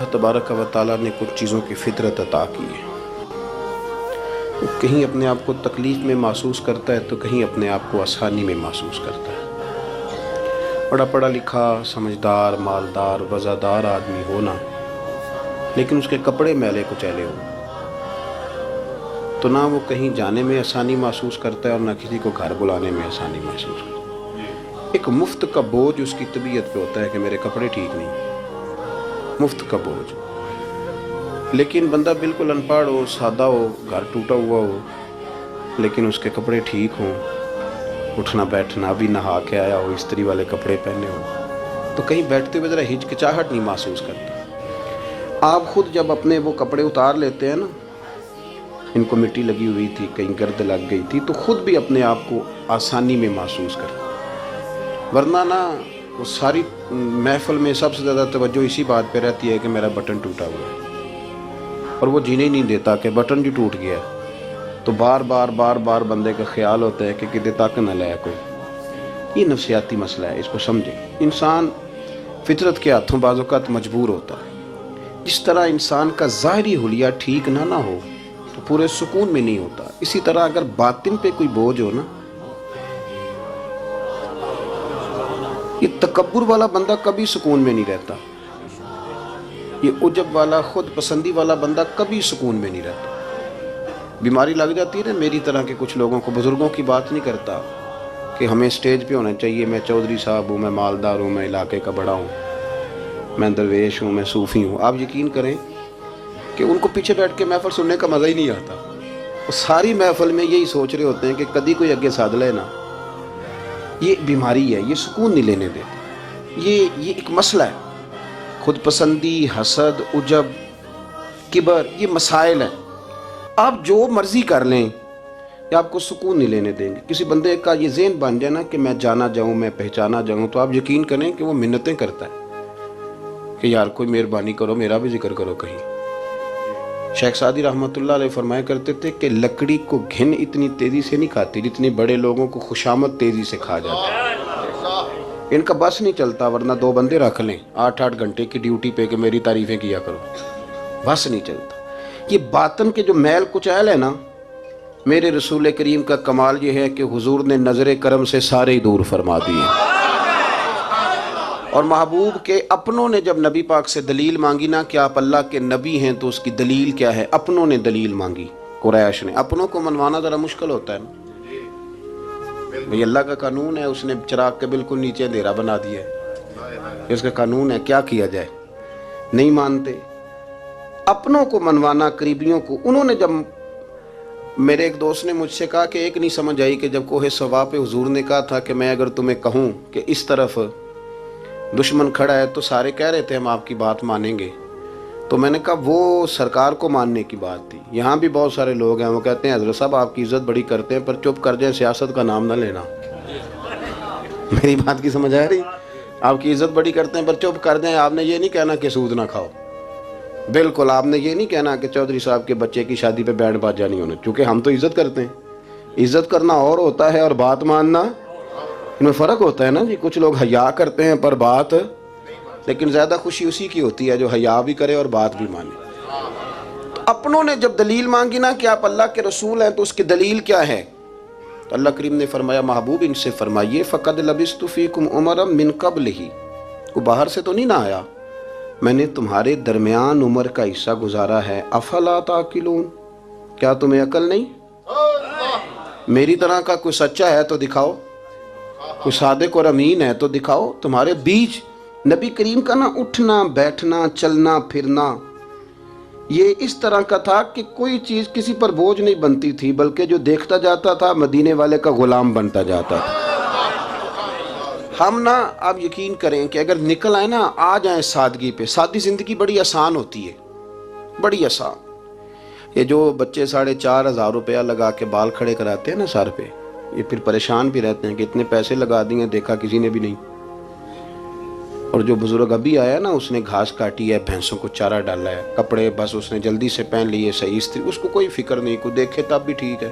اللہ تبارک و تعالیٰ نے کچھ چیزوں کی فطرت عطا کی ہے۔ وہ کہیں اپنے آپ کو تکلیف میں محسوس کرتا ہے تو کہیں اپنے آپ کو آسانی میں محسوس کرتا ہے۔ بڑا پڑھا لکھا، سمجھدار، مالدار، وزادار آدمی ہونا، لیکن اس کے کپڑے میلے کچیلے ہو تو نہ وہ کہیں جانے میں آسانی محسوس کرتا ہے اور نہ کسی کو گھر بلانے میں آسانی محسوس کرتا ہے۔ ایک مفت کا بوجھ اس کی طبیعت پہ ہوتا ہے کہ میرے کپڑے ٹھیک نہیں، مفت کا بوجھ۔ لیکن بندہ بالکل ان پڑھ ہو، سادہ ہو، گھر ٹوٹا ہوا ہو، لیکن اس کے کپڑے ٹھیک ہوں، اٹھنا بیٹھنا، ابھی نہا کے آیا ہو، استری والے کپڑے پہنے ہو، تو کہیں بیٹھتے ہوئے ذرا ہچکچاہٹ نہیں محسوس کرتا۔ آپ خود جب اپنے وہ کپڑے اتار لیتے ہیں نا، ان کو مٹی لگی ہوئی تھی، کہیں گرد لگ گئی تھی، تو خود بھی اپنے آپ کو آسانی میں محسوس کرتے، ورنہ نہ وہ ساری محفل میں سب سے زیادہ توجہ اسی بات پہ رہتی ہے کہ میرا بٹن ٹوٹا ہوا ہے، اور وہ جینے نہیں دیتا کہ بٹن جو ٹوٹ گیا ہے، تو بار بار بندے کا خیال ہوتا ہے کہ کدے تک نہ لائے کوئی۔ یہ نفسیاتی مسئلہ ہے، اس کو سمجھیں۔ انسان فطرت کے ہاتھوں بعض اوقات مجبور ہوتا ہے۔ جس طرح انسان کا ظاہری حلیہ ٹھیک نہ ہو تو پورے سکون میں نہیں ہوتا، اسی طرح اگر باطن پہ کوئی بوجھ ہو نا، یہ تکبر والا بندہ کبھی سکون میں نہیں رہتا، یہ عجب والا، خود پسندی والا بندہ کبھی سکون میں نہیں رہتا۔ بیماری لگ جاتی ہے نا میری طرح کے کچھ لوگوں کو، بزرگوں کی بات نہیں کرتا کہ ہمیں سٹیج پہ ہونا چاہیے، میں چودھری صاحب ہوں، میں مالدار ہوں، میں علاقے کا بڑا ہوں، میں درویش ہوں، میں صوفی ہوں۔ آپ یقین کریں کہ ان کو پیچھے بیٹھ کے محفل سننے کا مزہ ہی نہیں آتا، وہ ساری محفل میں یہی سوچ رہے ہوتے ہیں کہ کدی کوئی اگے ساتھ لے نا۔ یہ بیماری ہے، یہ سکون نہیں لینے دیتی، یہ ایک مسئلہ ہے۔ خود پسندی، حسد، عجب، کبر، یہ مسائل ہیں۔ آپ جو مرضی کر لیں، یہ آپ کو سکون نہیں لینے دیں گے۔ کسی بندے کا یہ ذہن بن جائے نا کہ میں جانا جاؤں، میں پہچانا جاؤں، تو آپ یقین کریں کہ وہ منتیں کرتا ہے کہ یار کوئی مہربانی کرو، میرا بھی ذکر کرو کہیں۔ شیخ سعدی رحمۃ اللہ علیہ فرمایا کرتے تھے کہ لکڑی کو گھن اتنی تیزی سے نہیں کھاتی جتنی بڑے لوگوں کو خوشامد تیزی سے کھا جاتا ہے۔ ان کا بس نہیں چلتا، ورنہ 2 بندے رکھ لیں 8 گھنٹے کی ڈیوٹی پہ کہ میری تعریفیں کیا کرو، بس نہیں چلتا۔ یہ باطن کے جو میل کچیل ہے نا، میرے رسول کریم کا کمال یہ ہے کہ حضور نے نظر کرم سے سارے ہی دور فرما دیے، اور محبوب کے اپنوں نے جب نبی پاک سے دلیل مانگی نا کہ آپ اللہ کے نبی ہیں تو اس کی دلیل کیا ہے، اپنوں نے دلیل مانگی، قریش نے۔ اپنوں کو منوانا ذرا مشکل ہوتا ہے نا، بھئی اللہ کا قانون ہے، اس نے چراغ کے بالکل نیچے اندھیرا بنا دیا ہے، اس کا قانون ہے، کیا کیا جائے، نہیں مانتے۔ اپنوں کو منوانا، قریبیوں کو، انہوں نے جب، میرے ایک دوست نے مجھ سے کہا کہ ایک نہیں سمجھ آئی کہ جب کوہ صفا پہ حضور نے کہا تھا کہ میں اگر تمہیں کہوں کہ اس طرف دشمن کھڑا ہے تو سارے کہہ رہے تھے ہم آپ کی بات مانیں گے، تو میں نے کہا وہ سرکار کو ماننے کی بات تھی، یہاں بھی بہت سارے لوگ ہیں وہ کہتے ہیں حضرت صاحب آپ کی عزت بڑی کرتے ہیں پر چپ کر جائیں، سیاست کا نام نہ لینا۔ میری بات کی سمجھ آ رہی؟ آپ کی عزت بڑی کرتے ہیں پر چپ کر جائیں، آپ نے یہ نہیں کہنا کہ سود نہ کھاؤ، بالکل آپ نے یہ نہیں کہنا کہ چودھری صاحب کے بچے کی شادی پہ بینڈ باجا نہیں ہونا، چونکہ ہم تو عزت کرتے ہیں۔ عزت کرنا اور ہوتا ہے اور بات ماننا، ان میں فرق ہوتا ہے نا جی۔ کچھ لوگ حیا کرتے ہیں پر بات، لیکن زیادہ خوشی اسی کی ہوتی ہے جو حیا بھی کرے اور بات بھی مانے۔ تو اپنوں نے جب دلیل مانگی نا کہ آپ اللہ کے رسول ہیں تو اس کی دلیل کیا ہے، تو اللہ کریم نے فرمایا محبوب ان سے فرمائیے فقد لبثت فیکم عمرا من قبلہ، وہ باہر سے تو نہیں نہ آیا، میں نے تمہارے درمیان عمر کا حصہ گزارا ہے، افلا تعقلون، کیا تمہیں عقل نہیں؟ میری طرح کا کوئی سچا ہے تو دکھاؤ، کوئی صادق اور امین ہے تو دکھاؤ۔ تمہارے بیچ نبی کریم کا نا اٹھنا بیٹھنا چلنا پھرنا یہ اس طرح کا تھا کہ کوئی چیز کسی پر بوجھ نہیں بنتی تھی، بلکہ جو دیکھتا جاتا تھا مدینے والے کا غلام بنتا جاتا تھا۔ ہم نا آپ یقین کریں کہ اگر نکل آئے نا، آ جائیں سادگی پہ، سادی زندگی بڑی آسان ہوتی ہے، بڑی آسان۔ یہ جو بچے 4,500 روپیہ لگا کے بال کھڑے کراتے ہیں نا سر پہ، یہ پھر پریشان بھی رہتے ہیں کہ اتنے پیسے لگا دیے دیکھا کسی نے بھی نہیں۔ اور جو بزرگ ابھی آیا نا، اس نے گھاس کاٹی ہے، بھینسوں کو چارہ ڈالا ہے، کپڑے بس اس نے جلدی سے پہن لیے، صحیح استری، اس کو کوئی فکر نہیں، کوئی دیکھے تب بھی ٹھیک ہے۔